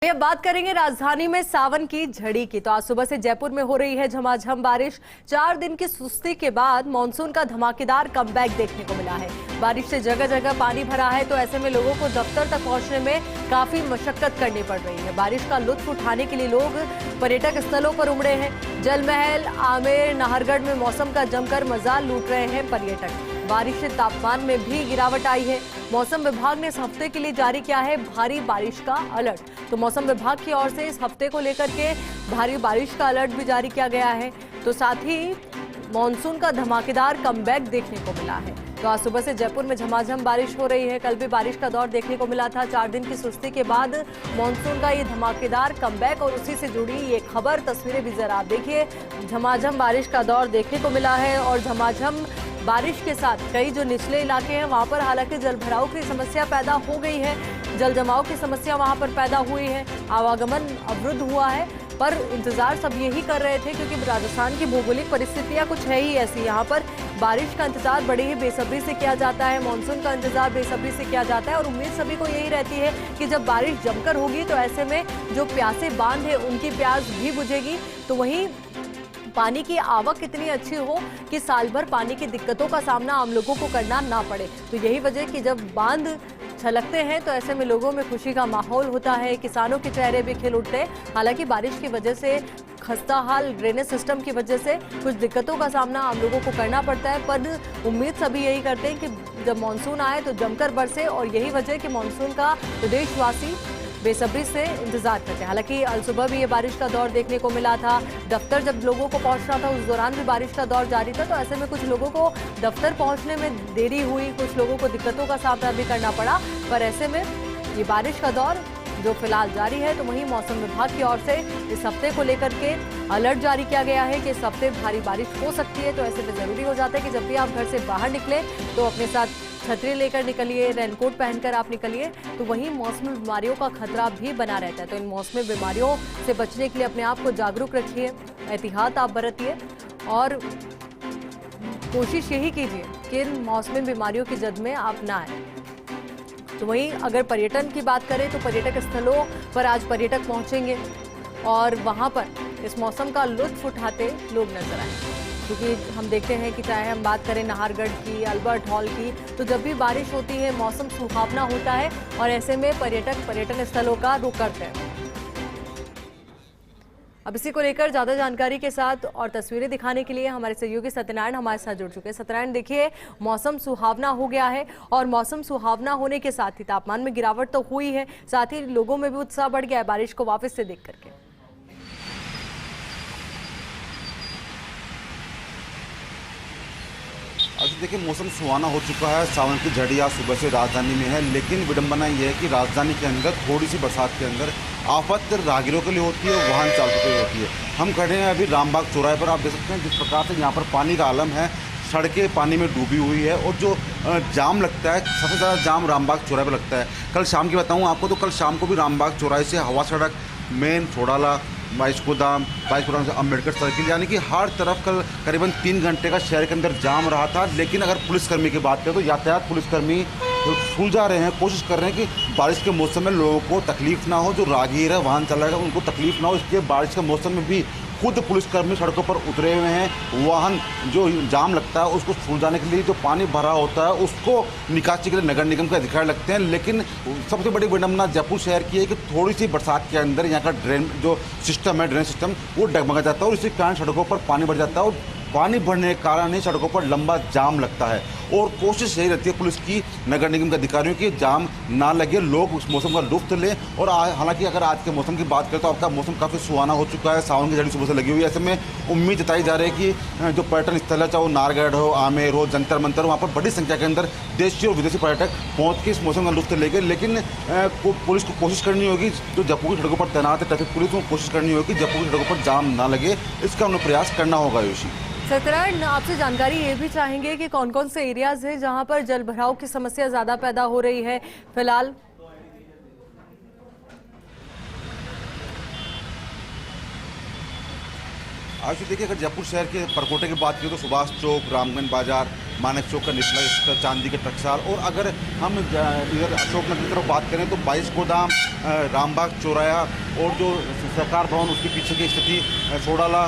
ये बात करेंगे राजधानी में सावन की झड़ी की। तो आज सुबह से जयपुर में हो रही है झमाझम बारिश। 4 दिन की सुस्ती के बाद मानसून का धमाकेदार कमबैक देखने को मिला है। बारिश से जगह जगह पानी भरा है, तो ऐसे में लोगों को दफ्तर तक पहुंचने में काफी मशक्कत करनी पड़ रही है। बारिश का लुत्फ उठाने के लिए लोग पर्यटक स्थलों पर उमड़े हैं। जलमहल, आमेर, नाहरगढ़ में मौसम का जमकर मजा लूट रहे हैं पर्यटक। बारिश से तापमान में भी गिरावट आई है। मौसम विभाग ने इस हफ्ते के लिए जारी किया है भारी बारिश का अलर्ट। तो मौसम विभाग की ओर से इस हफ्ते को लेकर के भारी बारिश का अलर्ट भी जारी किया गया है। तो साथ ही मॉनसून का धमाकेदार कमबैक देखने को मिला है। तो आज सुबह से जयपुर में झमाझम बारिश हो रही है। कल भी बारिश का दौर देखने को मिला था। 4 दिन की सुस्ती के बाद मॉनसून का ये धमाकेदार कमबैक और उसी से जुड़ी ये खबर, तस्वीरें भी जरा आप देखिए। झमाझम बारिश का दौर देखने को मिला है और झमाझम बारिश के साथ कई जो निचले इलाके हैं वहां पर हालांकि जलभराव की समस्या पैदा हो गई है। जल जमाव की समस्या वहां पर पैदा हुई है। आवागमन अवरुद्ध हुआ है, पर इंतजार सब यही कर रहे थे क्योंकि राजस्थान की भौगोलिक परिस्थितियां कुछ है ही ऐसी। यहाँ पर बारिश का इंतजार बड़ी ही बेसब्री से किया जाता है, मानसून का इंतजार बेसब्री से किया जाता है और उम्मीद सभी को यही रहती है कि जब बारिश जमकर होगी तो ऐसे में जो प्यासे बांध है उनकी प्यास भी बुझेगी। तो वहीं पानी की आवक इतनी अच्छी हो कि साल भर पानी की दिक्कतों का सामना आम लोगों को करना ना पड़े। तो यही वजह कि जब बांध छलकते हैं तो ऐसे में लोगों में खुशी का माहौल होता है, किसानों के चेहरे भी खिल उठते हैं। हालांकि बारिश की वजह से खस्ता हाल ड्रेनेज सिस्टम की वजह से कुछ दिक्कतों का सामना आम लोगों को करना पड़ता है, पर उम्मीद सभी यही करते हैं कि जब मानसून आए तो जमकर बरसे और यही वजह है कि मानसून का प्रदेशवासी बेसब्री से इंतजार करते हैं। हालांकि अल सुबह भी ये बारिश का दौर देखने को मिला था। दफ्तर जब लोगों को पहुंचना था उस दौरान भी बारिश का दौर जारी था। तो ऐसे में कुछ लोगों को दफ्तर पहुंचने में देरी हुई, कुछ लोगों को दिक्कतों का सामना भी करना पड़ा। पर ऐसे में ये बारिश का दौर जो फिलहाल जारी है, तो वहीं मौसम विभाग की ओर से इस हफ्ते को लेकर के अलर्ट जारी किया गया है कि इस हफ्ते भारी बारिश हो सकती है। तो ऐसे में जरूरी हो जाता है कि जब भी आप घर से बाहर निकले तो अपने साथ छतरी लेकर निकलिए, रेनकोट पहनकर आप निकलिए। तो वहीं मौसमी बीमारियों का खतरा भी बना रहता है। तो इन मौसमी बीमारियों से बचने के लिए अपने आप को जागरूक रखिए, एहतियात आप बरतिए और कोशिश यही कीजिए कि इन मौसमी बीमारियों की जद में आप ना आए। तो वहीं अगर पर्यटन की बात करें तो पर्यटक स्थलों पर आज पर्यटक पहुंचेंगे और वहां पर इस मौसम का लुत्फ उठाते लोग नजर आए। क्योंकि हम देखते हैं कि चाहे हम बात करें नाहरगढ़ की, अल्बर्ट हॉल की, तो जब भी बारिश होती है मौसम सुहावना होता है और ऐसे में पर्यटक पर्यटन स्थलों का रुख करते हैं। अब इसी को लेकर ज्यादा जानकारी के साथ और तस्वीरें दिखाने के लिए हमारे सहयोगी सत्यनारायण हमारे साथ जुड़ चुके हैं। सत्यनारायण, देखिए मौसम सुहावना हो गया है और मौसम सुहावना होने के साथ ही तापमान में गिरावट तो हुई है, साथ ही लोगों में भी उत्साह बढ़ गया है बारिश को वापस से देख करके। आज देखिए मौसम सुहाना हो चुका है। सावन की झड़ी आज सुबह से राजधानी में है, लेकिन विडंबना ये है कि राजधानी के अंदर थोड़ी सी बरसात के अंदर आफत राहगीरों के लिए होती है, वाहन चालकों के लिए होती है। हम खड़े हैं अभी रामबाग चौराहे पर। आप देख सकते हैं जिस प्रकार से यहाँ पर पानी का आलम है, सड़कें पानी में डूबी हुई है और जो जाम लगता है, सबसे ज़्यादा जाम रामबाग चौराहे पर लगता है। कल शाम की बताऊँ आपको, तो कल शाम को भी रामबाग चौराहे से हवा सड़क, मेन छोड़ाला, बाइस्कोदाम से अम्बेडकर सर्किल, यानी कि हर तरफ कल करीबन 3 घंटे का शहर के अंदर जाम रहा था। लेकिन अगर पुलिसकर्मी की बात करें तो यातायात पुलिसकर्मी सुलझा रहे हैं, कोशिश कर रहे हैं कि बारिश के मौसम में लोगों को तकलीफ ना हो, जो राहगीर है, वाहन चलाएगा, उनको तकलीफ ना हो। इसलिए बारिश के मौसम में भी खुद पुलिसकर्मी सड़कों पर उतरे हुए हैं। वाहन जो जाम लगता है उसको सुलझाने के लिए, जो पानी भरा होता है उसको निकासी के लिए नगर निगम के अधिकारी लगते हैं। लेकिन सबसे बड़ी विडंबना जयपुर शहर की है कि थोड़ी सी बरसात के अंदर यहाँ का ड्रेन जो सिस्टम है, ड्रेन सिस्टम, वो डगमगा जाता है और इसी कारण सड़कों पर पानी भर जाता है और पानी भरने के कारण ही सड़कों पर लंबा जाम लगता है। और कोशिश यही रहती है पुलिस की, नगर निगम के अधिकारियों की, जाम ना लगे, लोग उस मौसम का लुत्फ लें। और हालांकि अगर आज के मौसम की बात करें तो आपका मौसम काफ़ी सुहाना हो चुका है। सावन की झड़ी सुबह से लगी हुई है। ऐसे में उम्मीद जताई जा रही है कि जो पर्यटन स्थल है, चाहे वो नाहरगढ़ हो, आमेर हो, जंतर मंतर, वहाँ पर बड़ी संख्या के अंदर देशी और विदेशी पर्यटक पहुँच के इस मौसम का लुत्फ लेंगे। लेकिन पुलिस को कोशिश करनी होगी, जो जयपुर की सड़कों पर तैनात है ट्रैफिक पुलिस, को कोशिश करनी होगी कि जयपुर की सड़कों पर जाम ना लगे, इसका उन्हें प्रयास करना होगा। योशी, सत्यनारायण, आपसे जानकारी ये भी चाहेंगे कि कौन कौन से एरियाज हैं जहां पर जल भराव की समस्या ज्यादा पैदा हो रही है फिलहाल? आज देखिए अगर जयपुर शहर के परकोटे की बात करें तो सुभाष चौक, रामगंज बाजार, मानक चौक का निचला हिस्सा, चांदी के टकसाल। और अगर हम इधर अशोकनगर की तरफ बात करें तो 22 गोदाम, रामबाग चौराया और जो सरकार भवन उसके पीछे की स्थिति, सोडाला,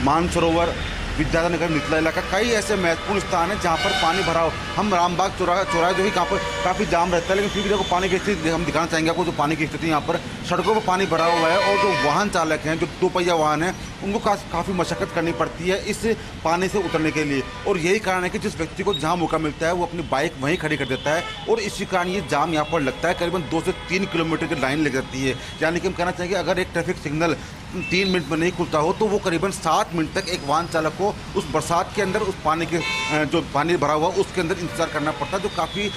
मानसरोवर, विद्यानगर निचला इलाका, कई ऐसे महत्वपूर्ण स्थान हैं जहाँ पर पानी भरा हो। हम रामबाग चौराहा जो कि कहाँ पर काफ़ी जाम रहता है, लेकिन फिर भी देखो पानी की स्थिति हम दिखाना चाहेंगे आपको। जो पानी की स्थिति यहाँ पर सड़कों पर पानी भरा हुआ है और जो वाहन चालक हैं, जो 2 पहिया वाहन हैं, उनको काफ़ी मशक्कत करनी पड़ती है इस पानी से उतरने के लिए। और यही कारण है कि जिस व्यक्ति को जहाँ मौका मिलता है वो अपनी बाइक वहीं खड़ी कर देता है और इसी कारण ये जाम यहाँ पर लगता है। करीबन 2 से 3 किलोमीटर की लाइन लग जाती है। यानी कि हम कहना चाहेंगे अगर एक ट्रैफिक सिग्नल 3 मिनट में नहीं खुलता हो तो वो करीबन 7 मिनट तक एक वाहन चालक को उस बरसात के अंदर, उस पानी के जो पानी भरा हुआ उसके अंदर इंतजार करना पड़ता है, जो काफ़ी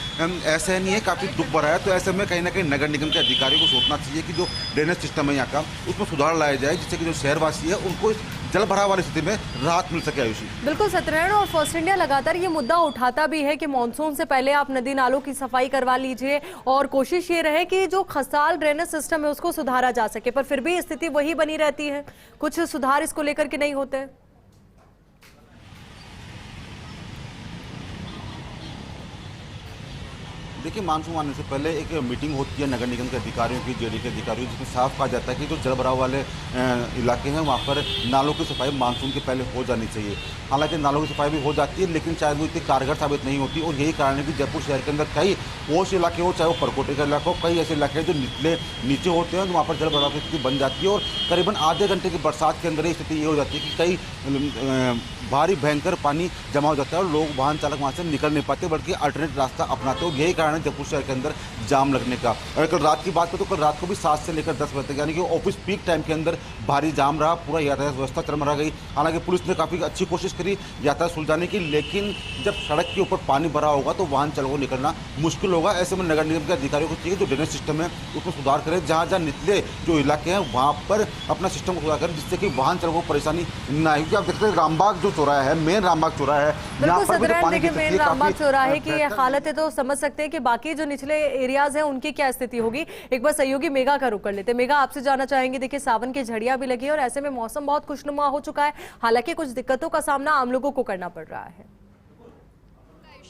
असहनीय है, काफ़ी दुख भरा है। तो ऐसे में कहीं ना कहीं नगर निगम के अधिकारियों को सोचना चाहिए कि जो ड्रेनेज सिस्टम है यहाँ का, उसमें सुधार लाया जाए, जिससे कि जो शहरवासी है उनको जल भराव वाली स्थिति में राहत मिल सके। आयुषी, बिल्कुल सत्यनारायण, और फर्स्ट इंडिया लगातार ये मुद्दा उठाता भी है कि मॉनसून से पहले आप नदी नालों की सफाई करवा लीजिए और कोशिश ये रहे कि जो खसाल ड्रेनेज सिस्टम है उसको सुधारा जा सके, पर फिर भी स्थिति वही बनी रहती है। कुछ सुधार इसको लेकर के नहीं होते। देखिए, मानसून आने से पहले एक मीटिंग होती है नगर निगम के अधिकारियों की, जेडी के अधिकारियों, जिसमें साफ कहा जाता है कि जो जल भराव वाले इलाके हैं वहाँ पर नालों की सफाई मानसून के पहले हो जानी चाहिए। हालांकि नालों की सफाई भी हो जाती है, लेकिन शायद वो इतनी कारगर साबित नहीं होती। और यही कारण है कि जयपुर शहर के अंदर कई पोश इलाके हो, चाहे वो परकोटे का इलाका हो, कई ऐसे इलाके हैं जो नीचे होते हैं, वहाँ पर जल भराव की स्थिति बन जाती है। और करीबन आधे घंटे की बरसात के अंदर ही स्थिति ये हो जाती है कि कई भारी भयंकर पानी जमा हो जाता है और लोग, वाहन चालक वहाँ से निकल नहीं पाते, बल्कि अल्टरनेट रास्ता अपनाते हो। यही कारण है जयपुर शहर के अंदर जाम लगने का। और कल रात की बात करें तो कल रात को भी 7 से लेकर 10 बजे तक, यानी कि ऑफिस पीक टाइम के अंदर भारी जाम रहा, पूरा यातायात व्यवस्था चरमरा गई। हालांकि पुलिस ने काफ़ी अच्छी कोशिश करी यातायात सुलझाने की, लेकिन जब सड़क के ऊपर पानी भरा होगा तो वाहन चालकों को निकलना मुश्किल होगा। ऐसे में नगर निगम के अधिकारियों को चाहिए जो ड्रेनेज सिस्टम है उसमें सुधार करें, जहाँ जहाँ निचले जो इलाके हैं वहाँ पर अपना सिस्टम को सुधार करें, जिससे कि वाहन चालकों को परेशानी न आए। क्योंकि आप देखते हैं रामबाग जो चौराहा है, मेन रामबाग चौराहा है, बिल्कुल सत्यनारायण, देखिए मेन रामबाग चौराहे की हालत है तो समझ सकते हैं कि बाकी जो निचले एरियाज हैं उनकी क्या स्थिति होगी। एक बार सहयोगी मेघा का रुख कर लेते हैं। मेघा, आपसे जानना चाहेंगे, देखिए सावन की झड़ियां भी लगी है और ऐसे में मौसम बहुत खुशनुमा हो चुका है, हालांकि कुछ दिक्कतों का सामना आम लोगों को करना पड़ रहा है।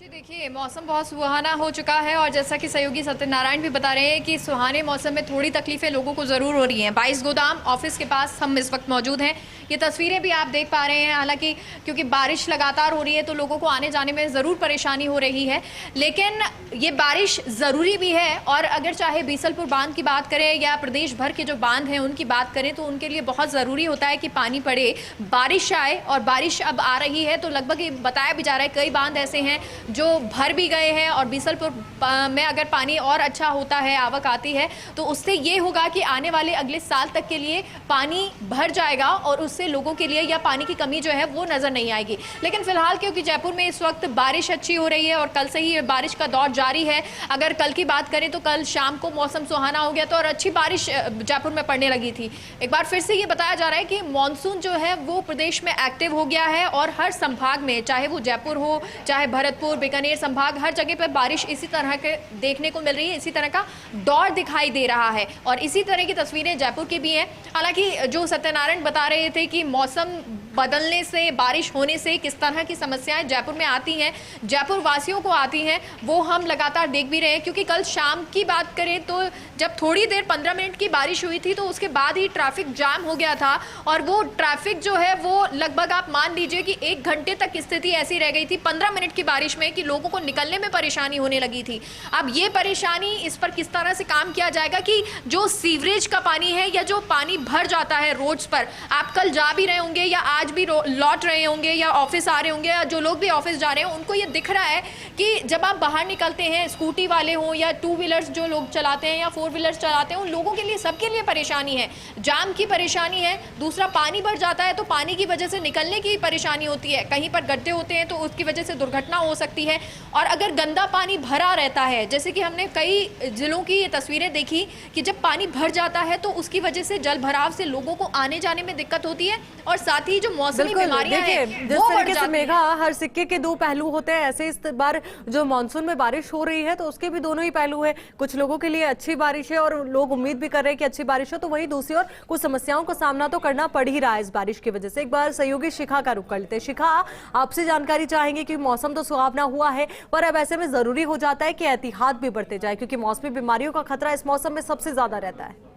देखिए, मौसम बहुत सुहाना हो चुका है और जैसा कि सहयोगी सत्यनारायण भी बता रहे हैं कि सुहाने मौसम में थोड़ी तकलीफें लोगों को ज़रूर हो रही हैं। 22 गोदाम ऑफिस के पास हम इस वक्त मौजूद हैं, ये तस्वीरें भी आप देख पा रहे हैं। हालांकि क्योंकि बारिश लगातार हो रही है तो लोगों को आने जाने में ज़रूर परेशानी हो रही है, लेकिन ये बारिश ज़रूरी भी है। और अगर चाहे बीसलपुर बांध की बात करें या प्रदेश भर के जो बांध हैं उनकी बात करें तो उनके लिए बहुत ज़रूरी होता है कि पानी पड़े, बारिश आए। और बारिश अब आ रही है तो लगभग ये बताया भी जा रहा है कई बांध ऐसे हैं जो भर भी गए हैं और बीसलपुर में अगर पानी और अच्छा होता है, आवक आती है, तो उससे ये होगा कि आने वाले अगले साल तक के लिए पानी भर जाएगा और उससे लोगों के लिए या पानी की कमी जो है वो नज़र नहीं आएगी। लेकिन फिलहाल क्योंकि जयपुर में इस वक्त बारिश अच्छी हो रही है और कल से ही बारिश का दौर जारी है, अगर कल की बात करें तो कल शाम को मौसम सुहाना हो गया था और अच्छी बारिश जयपुर में पड़ने लगी थी। एक बार फिर से ये बताया जा रहा है कि मानसून जो है वो प्रदेश में एक्टिव हो गया है और हर संभाग में, चाहे वो जयपुर हो, चाहे भरतपुर, बीकानेर संभाग, हर जगह पर बारिश इसी तरह के देखने को मिल रही है, इसी तरह का दौर दिखाई दे रहा है। और इसी तरह की तस्वीरें जयपुर की भी हैं। हालांकि जो सत्यनारायण बता रहे थे कि मौसम बदलने से, बारिश होने से किस तरह की समस्याएं जयपुर में आती हैं, जयपुर वासियों को आती हैं, वो हम लगातार देख भी रहे हैं। क्योंकि कल शाम की बात करें तो जब थोड़ी देर 15 मिनट की बारिश हुई थी तो उसके बाद ही ट्रैफिक जाम हो गया था और वो ट्रैफिक जो है वो लगभग आप मान लीजिए कि 1 घंटे तक स्थिति ऐसी रह गई थी 15 मिनट की बारिश में कि लोगों को निकलने में परेशानी होने लगी थी। अब ये परेशानी, इस पर किस तरह से काम किया जाएगा कि जो सीवरेज का पानी है या जो पानी भर जाता है रोड्स पर, आप कल जा भी रहे होंगे या आज भी लौट रहे होंगे या ऑफिस आ रहे होंगे या जो लोग भी ऑफिस जा रहे हैं उनको ये दिख रहा है कि जब आप बाहर निकलते हैं, स्कूटी वाले हों या 2 व्हीलर्स जो लोग चलाते हैं या 4 व्हीलर्स चलाते हैं, उन लोगों के लिए, सबके लिए परेशानी है। जाम की परेशानी है, दूसरा पानी भर जाता है तो पानी की वजह से निकलने की परेशानी होती है, कहीं पर गड्ढे होते हैं तो उसकी वजह से दुर्घटना हो सकती है। और अगर गंदा पानी भरा रहता है, जैसे कि हमने कई जिलों की ये तस्वीरें देखी कि जब पानी भर जाता है तो उसकी वजह से जल भराव से लोगों को आने जाने में दिक्कत होती है और साथ ही जो मौसमी बिल्कुल, बीमारियां देखिए हैं जिस वो बढ़ तरीके से जाती मेघा हैं। हर सिक्के के दो पहलू होते हैं, ऐसे इस बार जो मानसून में बारिश हो रही है तो उसके भी दोनों ही पहलू है। कुछ लोगों के लिए अच्छी बारिश है और लोग उम्मीद भी कर रहे हैं कि अच्छी बारिश हो, तो वहीं दूसरी ओर कुछ समस्याओं का सामना तो करना पड़ ही रहा है इस बारिश की वजह से। एक बार सहयोगी शिखा का रुख कर लेते हैं। शिखा, आपसे जानकारी चाहेंगे कि मौसम तो सुहावना हुआ है, पर अब ऐसे में जरूरी हो जाता है कि एहतियात भी बढ़ते जाए, क्योंकि मौसमी बीमारियों का खतरा इस मौसम में सबसे ज्यादा रहता है।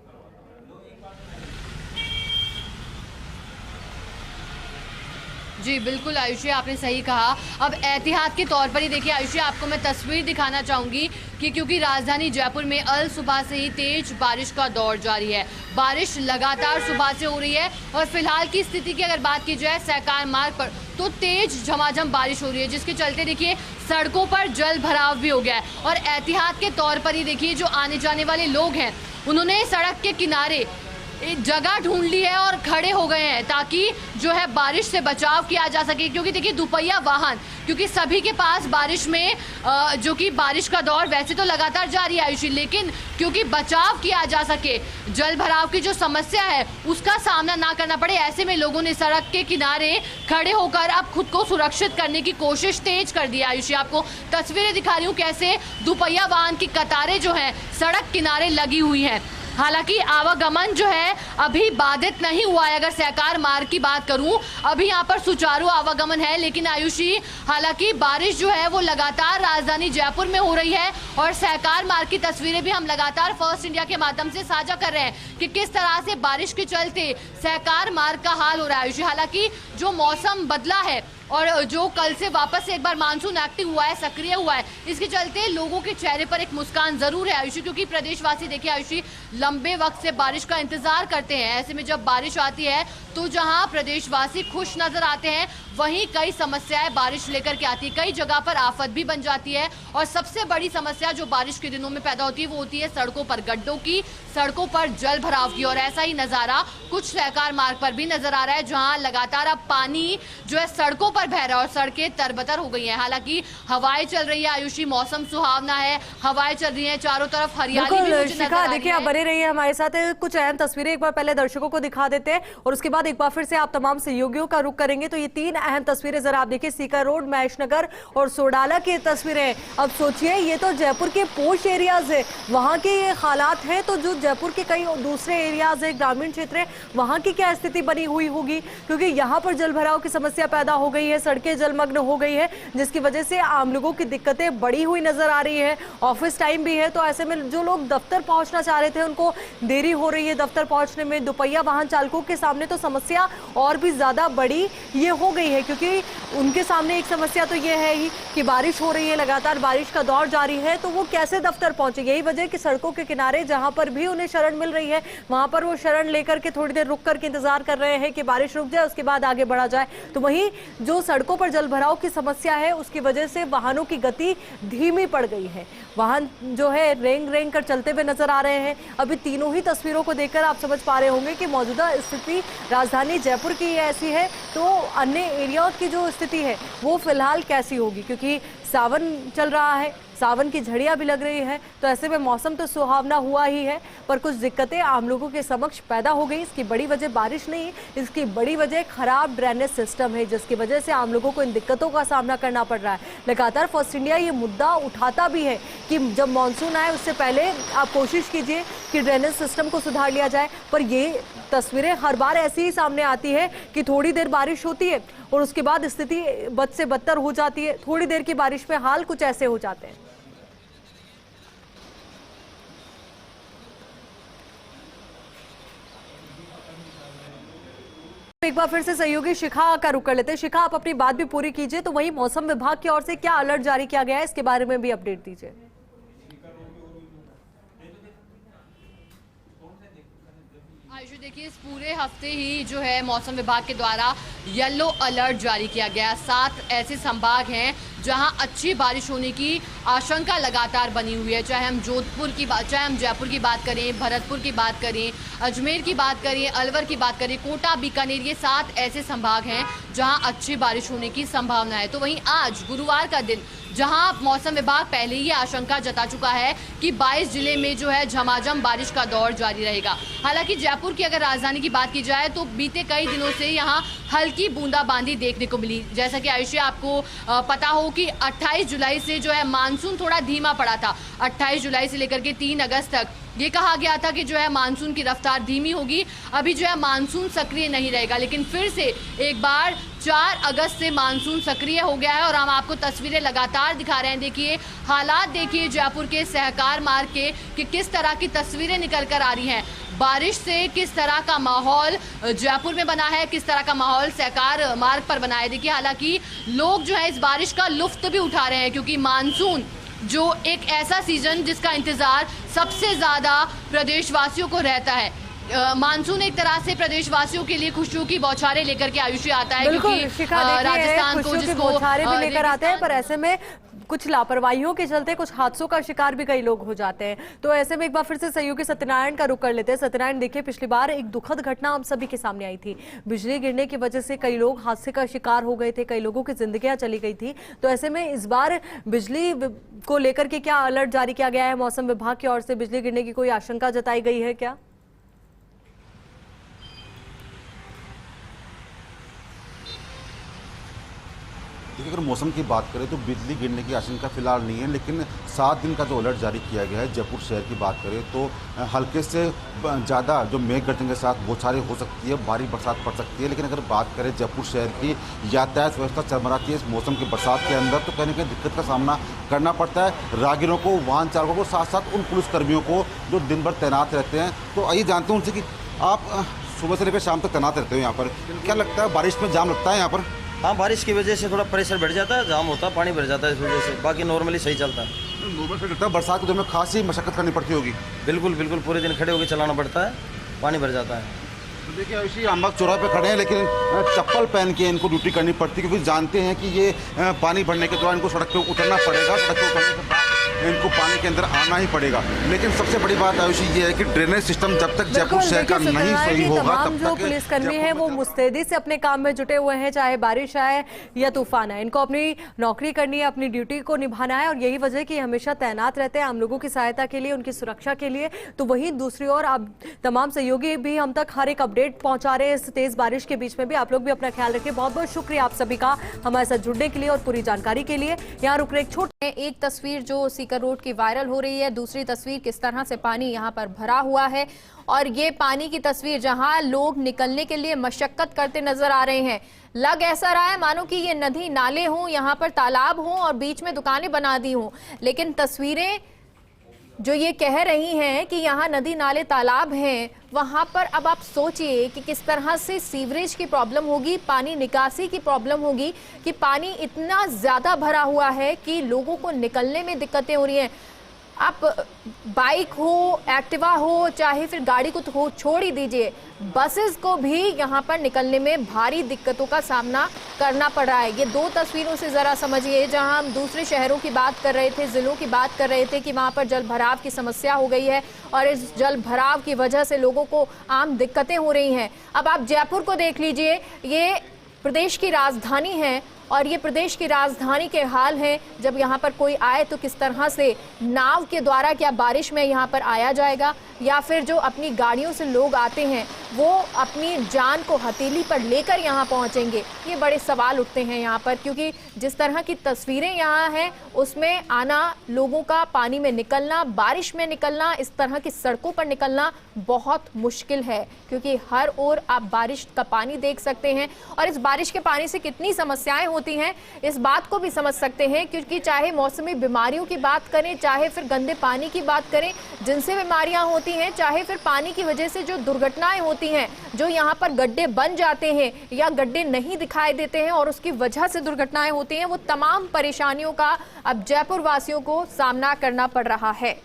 जी बिल्कुल आयुषी, आपने सही कहा। अब एहतियात के तौर पर ही देखिए आयुषी, आपको मैं तस्वीर दिखाना चाहूँगी कि क्योंकि राजधानी जयपुर में अल सुबह से ही तेज बारिश का दौर जारी है। बारिश लगातार सुबह से हो रही है और फिलहाल की स्थिति की अगर बात की जाए सहकार मार्ग पर तो तेज झमाझम बारिश हो रही है, जिसके चलते देखिए सड़कों पर जल भराव भी हो गया है। और एहतियात के तौर पर ही देखिए जो आने जाने वाले लोग हैं उन्होंने सड़क के किनारे एक जगह ढूंढ ली है और खड़े हो गए हैं ताकि जो है बारिश से बचाव किया जा सके। क्योंकि देखिए दुपहिया वाहन, क्योंकि सभी के पास बारिश में जो कि बारिश का दौर वैसे तो लगातार जारी है आयुषी, लेकिन क्योंकि बचाव किया जा सके, जल भराव की जो समस्या है उसका सामना ना करना पड़े, ऐसे में लोगों ने सड़क के किनारे खड़े होकर अब खुद को सुरक्षित करने की कोशिश तेज कर दी है। आयुषी, आपको तस्वीरें दिखा रही हूँ कैसे दुपहिया वाहन की कतारें जो है सड़क किनारे लगी हुई है। हालांकि आवागमन जो है अभी बाधित नहीं हुआ है। अगर सहकार मार्ग की बात करूं, अभी यहां पर सुचारू आवागमन है, लेकिन आयुषी हालांकि बारिश जो है वो लगातार राजधानी जयपुर में हो रही है और सहकार मार्ग की तस्वीरें भी हम लगातार फर्स्ट इंडिया के माध्यम से साझा कर रहे हैं कि किस तरह से बारिश के चलते सहकार मार्ग का हाल हो रहा है आयुषी। हालांकि जो मौसम बदला है और जो कल से वापस से एक बार मानसून एक्टिव हुआ है, सक्रिय हुआ है, इसके चलते लोगों के चेहरे पर एक मुस्कान जरूर है आयुषी, क्योंकि प्रदेशवासी देखिए आयुषी लंबे वक्त से बारिश का इंतजार करते हैं। ऐसे में जब बारिश आती है तो जहां प्रदेशवासी खुश नजर आते हैं वहीं कई समस्याएं बारिश लेकर के आती है, कई जगह पर आफत भी बन जाती है। और सबसे बड़ी समस्या जो बारिश के दिनों में पैदा होती है वो होती है सड़कों पर गड्ढों की, सड़कों पर जल भराव की। और ऐसा ही नजारा कुछ सहकार मार्ग पर भी नजर आ रहा है, जहां लगातार अब पानी जो है सड़कों पर बह रहा है और सड़कें तरबतर हो गई हैं। हालांकि हवाएं चल रही है आयुषी, मौसम सुहावना है, हवाएं चल रही हैं, चारों तरफ हरियाली भी मुझे नजर आ रही देखिए, है। आप बने रहिए हमारे साथ। कुछ अहम तस्वीरें एक बार पहले दर्शकों को दिखा देते हैं और उसके बाद एक बार फिर से आप तमाम सहयोगियों का रुख करेंगे। तो ये तीन अहम तस्वीरें जरा आप देखिए, सीकर रोड, महेश नगर और सोडाला की तस्वीरें। अब सोचिए, ये तो जयपुर के पोश एरियाज है, वहां के ये हालात हैं, तो जो जयपुर के कई दूसरे एरियाज है, ग्रामीण क्षेत्र है, वहां की क्या स्थिति बनी हुई होगी, क्योंकि यहाँ पर जल भराव की समस्या पैदा हो गई है, सड़कें जलमग्न हो गई है, जिसकी वजह से आम लोगों की दिक्कतें बढ़ी हुई नजर आ रही है। ऑफिस टाइम भी है, तो ऐसे में जो लोग दफ्तर पहुंचना चाह रहे थे उनको देरी हो रही है दफ्तर पहुंचने में। दुपहिया वाहन चालकों के सामने तो समस्या और भी ज्यादा बड़ी ये हो गई है, क्योंकि उनके सामने एक समस्या तो ये है ही कि बारिश हो रही है, लगातार बारिश का दौर जारी है, तो वो कैसे दफ्तर पहुंचे। यही वजह कि सड़कों के किनारे जहां पर भी उन्हें शरण मिल रही है वहां पर वो शरण लेकर के थोड़ी देर रुक करके इंतजार कर रहे हैं कि बारिश रुक जाए, उसके बाद आगे बढ़ा जाए। तो वहीं जो सड़कों पर जल भराव की समस्या है उसकी वजह से वाहनों की गति धीमी पड़ गई है, वाहन जो है रेंग रेंग कर चलते हुए नजर आ रहे हैं। अभी तीनों ही तस्वीरों को देखकर आप समझ पा रहे होंगे कि मौजूदा स्थिति राजधानी जयपुर की ऐसी है, तो अन्य एरिया की जो स्थिति है वो फिलहाल कैसी होगी, क्योंकि सावन चल रहा है, सावन की झड़ियां भी लग रही है, तो ऐसे में मौसम तो सुहावना हुआ ही है, पर कुछ दिक्कतें आम लोगों के समक्ष पैदा हो गई। इसकी बड़ी वजह बारिश नहीं, इसकी बड़ी वजह खराब ड्रेनेज सिस्टम है, जिसकी वजह से आम लोगों को इन दिक्कतों का सामना करना पड़ रहा है। लगातार फर्स्ट इंडिया ये मुद्दा उठाता भी है कि जब मानसून आए उससे पहले आप कोशिश कीजिए कि ड्रेनेज सिस्टम को सुधार लिया जाए, पर ये तस्वीरें हर बार ऐसी ही सामने आती है कि थोड़ी देर बारिश होती है और उसके बाद स्थिति बद से बदतर हो जाती है, थोड़ी देर की बारिश में हाल कुछ ऐसे हो जाते हैं। एक बार फिर से सहयोगी शिखा का रुख कर लेते हैं। शिखा, आप अपनी बात भी पूरी कीजिए, तो वही मौसम विभाग की ओर से क्या अलर्ट जारी किया गया है, इसके बारे में भी अपडेट दीजिए। आयुषी, देखिए इस पूरे हफ्ते ही जो है मौसम विभाग के द्वारा येलो अलर्ट जारी किया गया। 7 ऐसे संभाग हैं जहां अच्छी बारिश होने की आशंका लगातार बनी हुई है। चाहे हम जोधपुर की बात, चाहे हम जयपुर की बात करें, भरतपुर की बात करें, अजमेर की बात करें, अलवर की बात करें, कोटा, बीकानेर, ये 7 ऐसे संभाग हैं जहां अच्छी बारिश होने की संभावना है। तो वहीं आज गुरुवार का दिन, जहां मौसम विभाग पहले ही आशंका जता चुका है कि 22 जिले में जो है झमाझम बारिश का दौर जारी रहेगा। हालांकि जयपुर की अगर राजधानी की बात की जाए तो बीते कई दिनों से यहां हल्की बूंदाबांदी देखने को मिली। जैसा कि आयुषी आपको पता हो कि 28 जुलाई से जो है मानसून थोड़ा धीमा पड़ा था। 28 जुलाई से लेकर के 3 अगस्त तक ये कहा गया था कि जो है मानसून की रफ्तार धीमी होगी। अभी जो है मानसून सक्रिय नहीं रहेगा, लेकिन फिर से एक बार 4 अगस्त से मानसून सक्रिय हो गया है और हम आपको तस्वीरें लगातार दिखा रहे हैं। देखिए हालात, देखिए जयपुर के सहकार मार्ग के कि किस तरह की तस्वीरें निकल कर आ रही हैं। बारिश से किस तरह का माहौल जयपुर में बना है, किस तरह का माहौल सहकार मार्ग पर बना है। देखिए हालांकि लोग जो है इस बारिश का लुत्फ भी उठा रहे हैं, क्योंकि मानसून जो एक ऐसा सीजन जिसका इंतजार सबसे ज्यादा प्रदेशवासियों को रहता है। मानसून एक तरह से प्रदेशवासियों के लिए खुशियों की बौछारें लेकर के आयुषी आता है, क्योंकि राजस्थान को जिसको बौछारें भी लेकर आते हैं, पर ऐसे में कुछ लापरवाहियों के चलते कुछ हादसों का शिकार भी कई लोग हो जाते हैं। तो ऐसे में एक बार फिर से सहयोगी सत्यनारायण का रुख कर लेते हैं। सत्यनारायण, देखिए पिछली बार एक दुखद घटना हम सभी के सामने आई थी। बिजली गिरने की वजह से कई लोग हादसे का शिकार हो गए थे, कई लोगों की जिंदगियां चली गई थी। तो ऐसे में इस बार बिजली को लेकर के क्या अलर्ट जारी किया गया है? मौसम विभाग की ओर से बिजली गिरने की कोई आशंका जताई गई है क्या? देखिए, अगर मौसम की बात करें तो बिजली गिरने की आशंका फिलहाल नहीं है, लेकिन 7 दिन का जो अलर्ट जारी किया गया है जयपुर शहर की बात करें तो हल्के से ज़्यादा जो मेघ गर्जन के साथ बौछारें हो सकती है, भारी बरसात पड़ सकती है। लेकिन अगर बात करें जयपुर शहर की यातायात व्यवस्था चरमराती है इस मौसम की बरसात के अंदर, तो कहीं ना कहीं दिक्कत का सामना करना पड़ता है राहगीरों को, वाहन चालकों को, साथ साथ उन पुलिसकर्मियों को जो दिन भर तैनात रहते हैं। तो आइए जानते हैं उनसे कि आप सुबह से लेकर शाम तक तैनात रहते हो यहाँ पर, क्या लगता है बारिश में जाम लगता है यहाँ पर? हाँ, बारिश की वजह से थोड़ा प्रेशर बढ़ जाता है, जाम होता है, पानी भर जाता है इस वजह से। बाकी नॉर्मली सही चलता है। नॉर्मल से लगता है बरसात के दिन में खासी मशक्कत करनी पड़ती होगी। बिल्कुल बिल्कुल, पूरे दिन खड़े होकर चलाना पड़ता है, पानी भर जाता है। तो देखिए आयुषी, अम्बाग चौराहे पे खड़े हैं, लेकिन चप्पल पहन के इनको ड्यूटी करनी पड़ती है, क्योंकि जानते हैं कि ये पानी भरने के दौरान इनको सड़क पे उतरना पड़ेगा। सड़क पे उतरने के बाद इनको पानी के अंदर आना ही पड़ेगा। लेकिन सबसे बड़ी बात आयुषी ये है कि ड्रेनेज सिस्टम जब तक जयपुर शहर का नहीं सही होगा तब तक जो पुलिसकर्मी हैं वो मुस्तैदी से अपने काम में जुटे हुए हैं, चाहे बारिश आए या तूफान आए। इनको अपनी नौकरी करनी है, अपनी ड्यूटी को निभाना है, और यही वजह है कि हमेशा तैनात रहते हैं आम लोगों की सहायता के लिए, उनकी सुरक्षा के लिए। तो वहीं दूसरी ओर आप तमाम सहयोगी भी हम तक हर एक अपडेट पहुंचा रहे हैं इस तेज बारिश के बीच में भी। आप लोग भी अपना ख्याल रखिए। बहुत बहुत शुक्रिया आप सभी का हमारे साथ जुड़ने के लिए और पूरी जानकारी के लिए। यहाँ रुक रहे एक छोटे एक तस्वीर जो सीकर रोड की वायरल हो रही है, दूसरी तस्वीर किस तरह से पानी यहाँ पर भरा हुआ है, और ये पानी की तस्वीर जहां लोग निकलने के लिए मशक्कत करते नजर आ रहे हैं। लग ऐसा रहा है मानो कि ये नदी नाले हों, यहाँ पर तालाब हों और बीच में दुकानें बना दी हों। लेकिन तस्वीरें जो ये कह रही हैं कि यहाँ नदी नाले तालाब हैं, वहाँ पर अब आप सोचिए कि किस तरह से सीवरेज की प्रॉब्लम होगी, पानी निकासी की प्रॉब्लम होगी, कि पानी इतना ज़्यादा भरा हुआ है कि लोगों को निकलने में दिक्कतें हो रही हैं। आप बाइक हो, एक्टिवा हो, चाहे फिर गाड़ी को तो छोड़ ही दीजिए, बसेस को भी यहाँ पर निकलने में भारी दिक्कतों का सामना करना पड़ रहा है। ये 2 तस्वीरों से ज़रा समझिए, जहाँ हम दूसरे शहरों की बात कर रहे थे, ज़िलों की बात कर रहे थे कि वहाँ पर जल भराव की समस्या हो गई है और इस जल भराव की वजह से लोगों को आम दिक्कतें हो रही हैं। अब आप जयपुर को देख लीजिए, ये प्रदेश की राजधानी है और ये प्रदेश की राजधानी के हाल हैं। जब यहाँ पर कोई आए तो किस तरह से नाव के द्वारा क्या बारिश में यहाँ पर आया जाएगा, या फिर जो अपनी गाड़ियों से लोग आते हैं वो अपनी जान को हथेली पर लेकर यहाँ पहुँचेंगे, ये बड़े सवाल उठते हैं यहाँ पर। क्योंकि जिस तरह की तस्वीरें यहाँ हैं उसमें आना, लोगों का पानी में निकलना, बारिश में निकलना, इस तरह की सड़कों पर निकलना बहुत मुश्किल है, क्योंकि हर ओर आप बारिश का पानी देख सकते हैं। और इस बारिश के पानी से कितनी समस्याएं होती हैं इस बात को भी समझ सकते हैं, क्योंकि चाहे मौसमी बीमारियों की बात करें, चाहे फिर गंदे पानी की बात करें जिनसे बीमारियां होती हैं, चाहे फिर पानी की वजह से जो दुर्घटनाएं होती हैं, जो यहाँ पर गड्ढे बन जाते हैं या गड्ढे नहीं दिखाई देते हैं और उसकी वजह से दुर्घटनाएं होती हैं, वो तमाम परेशानियों का अब जयपुर वासियों को सामना करना पड़ रहा है।